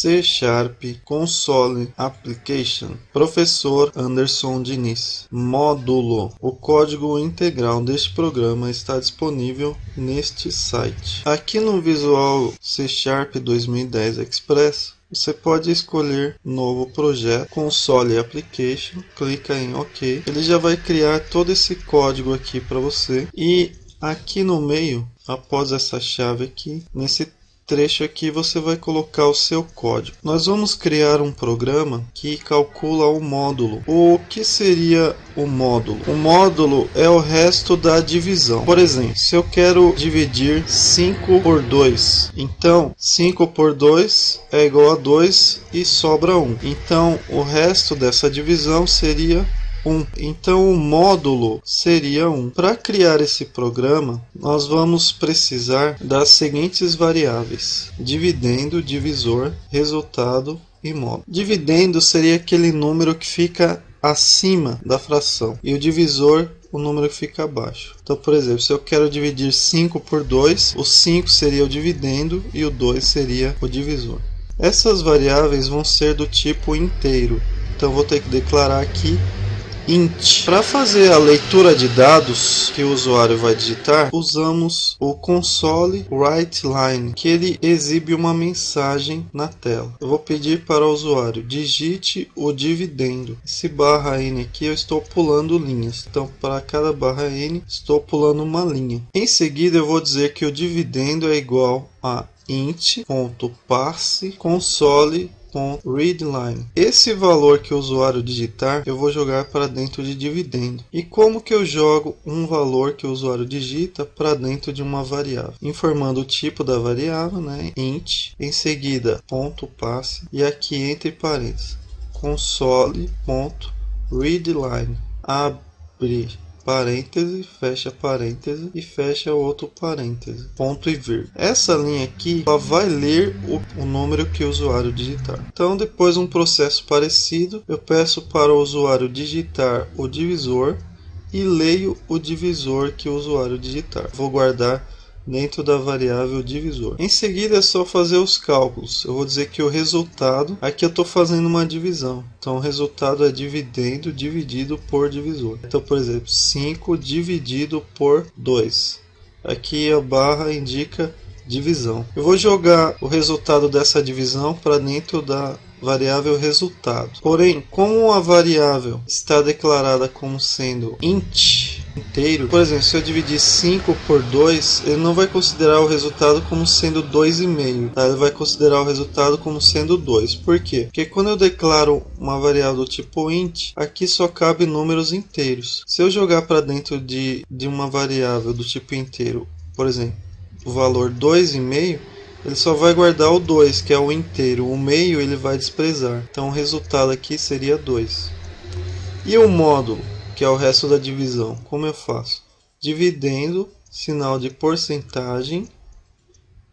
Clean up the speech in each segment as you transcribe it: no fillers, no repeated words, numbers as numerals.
C Sharp Console Application. Professor Anderson Diniz. Módulo. O código integral deste programa está disponível neste site. Aqui no Visual C Sharp 2010 Express, você pode escolher novo projeto, Console Application, clica em OK. Ele já vai criar todo esse código aqui para você. E aqui no meio, após essa chave aqui, nesse trecho aqui você vai colocar o seu código. Nós vamos criar um programa que calcula o módulo. O que seria o módulo? O módulo é o resto da divisão. Por exemplo, se eu quero dividir 5 por 2, então 5 por 2 é igual a 2 e sobra 1. Então o resto dessa divisão seria 1. Então o módulo seria 1. Para criar esse programa, nós vamos precisar das seguintes variáveis: dividendo, divisor, resultado e módulo. Dividendo seria aquele número que fica acima da fração e o divisor o número que fica abaixo. Então, por exemplo, se eu quero dividir 5 por 2, o 5 seria o dividendo e o 2 seria o divisor. Essas variáveis vão ser do tipo inteiro. Então vou ter que declarar aqui int. Para fazer a leitura de dados que o usuário vai digitar, usamos o console writeLine, que ele exibe uma mensagem na tela. Eu vou pedir para o usuário digite o dividendo. Esse barra n aqui eu estou pulando linhas, então para cada barra n estou pulando uma linha. Em seguida eu vou dizer que o dividendo é igual a int.parse console.readline. Esse valor que o usuário digitar, eu vou jogar para dentro de dividendo. E como que eu jogo um valor que o usuário digita para dentro de uma variável? Informando o tipo da variável, né? Int, em seguida ponto passe e aqui entre parênteses console.readline. Abre parêntese, fecha e fecha outro parêntese, ponto e vírgula. Essa linha aqui só vai ler o número que o usuário digitar. Então, depois um processo parecido, eu peço para o usuário digitar o divisor e leio o divisor que o usuário digitar. Vou guardar dentro da variável divisor. Em seguida é só fazer os cálculos. Eu vou dizer que o resultado, aqui eu estou fazendo uma divisão, então o resultado é dividendo dividido por divisor. Então, por exemplo, 5 dividido por 2. Aqui a barra indica divisão. Eu vou jogar o resultado dessa divisão para dentro da variável resultado. Porém, como a variável está declarada como sendo int inteiro, por exemplo, se eu dividir 5 por 2, ele não vai considerar o resultado como sendo 2,5, tá? Ele vai considerar o resultado como sendo 2. Por quê? Porque quando eu declaro uma variável do tipo int, aqui só cabe números inteiros. Se eu jogar para dentro de uma variável do tipo inteiro, por exemplo, o valor 2,5, ele só vai guardar o 2, que é o inteiro. O meio ele vai desprezar. Então o resultado aqui seria 2. E o módulo, que é o resto da divisão, como eu faço? Dividendo, sinal de porcentagem,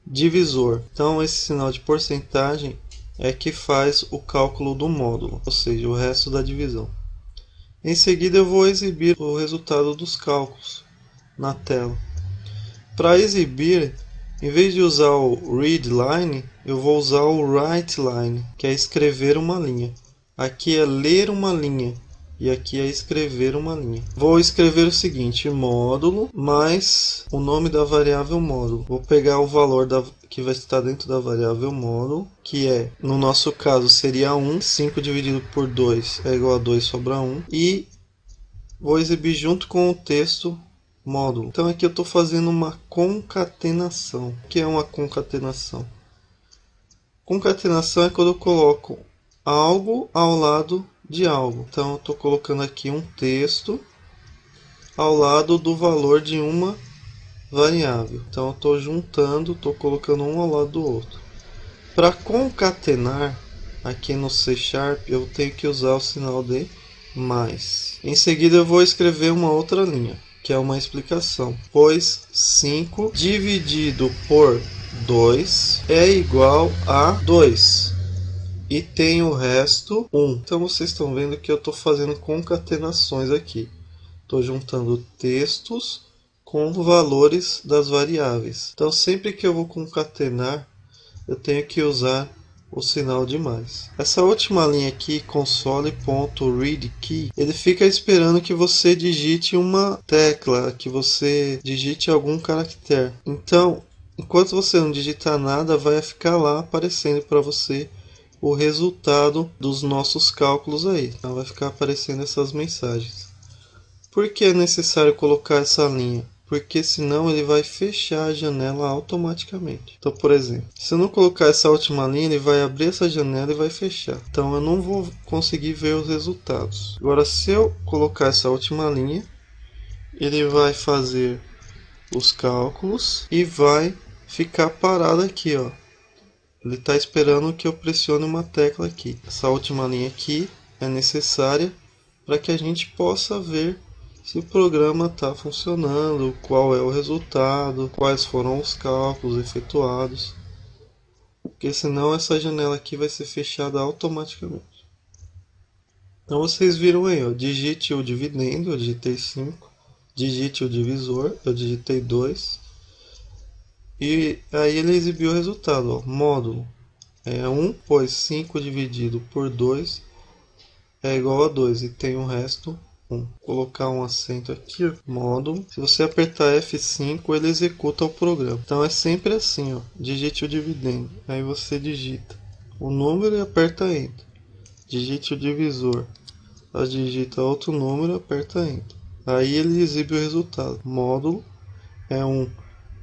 divisor. Então esse sinal de porcentagem é que faz o cálculo do módulo, ou seja, o resto da divisão. Em seguida eu vou exibir o resultado dos cálculos na tela. Para exibir, em vez de usar o readline, eu vou usar o writeline, que é escrever uma linha. Aqui é ler uma linha e aqui é escrever uma linha. Vou escrever o seguinte: módulo mais o nome da variável módulo. Vou pegar o valor que vai estar dentro da variável módulo, que é, no nosso caso, seria 1. 5 dividido por 2 é igual a 2, sobra 1. E vou exibir junto com o texto módulo. Então aqui eu estou fazendo uma concatenação. O que é uma concatenação? Concatenação é quando eu coloco algo ao lado de algo. Então eu estou colocando aqui um texto ao lado do valor de uma variável. Então eu estou juntando, estou colocando um ao lado do outro. Para concatenar, aqui no C Sharp, eu tenho que usar o sinal de mais. Em seguida eu vou escrever uma outra linha, que é uma explicação, pois 5 dividido por 2 é igual a 2 e tem o resto 1. Então vocês estão vendo que eu estou fazendo concatenações aqui, estou juntando textos com valores das variáveis. Então sempre que eu vou concatenar, eu tenho que usar o sinal de mais. Essa última linha aqui, console.readKey, ele fica esperando que você digite uma tecla, que você digite algum caractere. Então, enquanto você não digitar nada, vai ficar lá aparecendo para você o resultado dos nossos cálculos aí. Então vai ficar aparecendo essas mensagens. Por que é necessário colocar essa linha? Porque senão ele vai fechar a janela automaticamente. Então, por exemplo, se eu não colocar essa última linha, ele vai abrir essa janela e vai fechar. Então eu não vou conseguir ver os resultados. Agora, se eu colocar essa última linha, ele vai fazer os cálculos e vai ficar parado aqui, ó. Ele está esperando que eu pressione uma tecla aqui. Essa última linha aqui é necessária para que a gente possa ver se o programa está funcionando, qual é o resultado, quais foram os cálculos efetuados, porque senão essa janela aqui vai ser fechada automaticamente. Então vocês viram aí, ó, digite o dividendo, eu digitei 5, digite o divisor, eu digitei 2, e aí ele exibiu o resultado, ó, módulo é 1, pois 5 dividido por 2 é igual a 2, e tem o resto 1. Colocar um acento aqui, ó, módulo. Se você apertar F5, ele executa o programa. Então é sempre assim, ó, digite o dividendo. Aí você digita o número e aperta Enter. Digite o divisor. Digita outro número e aperta Enter. Aí ele exibe o resultado. Módulo é 1,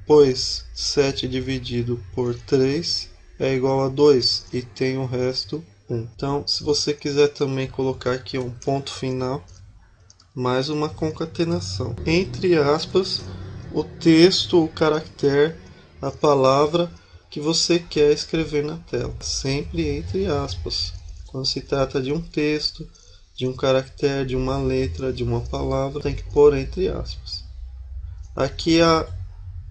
pois 7 dividido por 3 é igual a 2, e tem o resto 1. Então, se você quiser também colocar aqui um ponto final, mais uma concatenação, entre aspas, o texto, o caractere, a palavra que você quer escrever na tela, sempre entre aspas, quando se trata de um texto, de um caractere, de uma letra, de uma palavra, tem que pôr entre aspas. Aqui,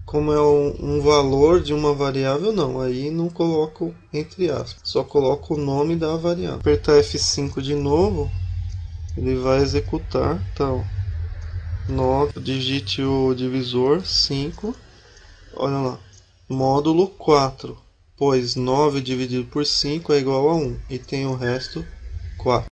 como é um valor de uma variável, não, aí não coloco entre aspas, só coloco o nome da variável. Apertar F5 de novo, ele vai executar. Então 9, digite o divisor 5, olha lá, módulo 4, pois 9 dividido por 5 é igual a 1, e tem o resto 4.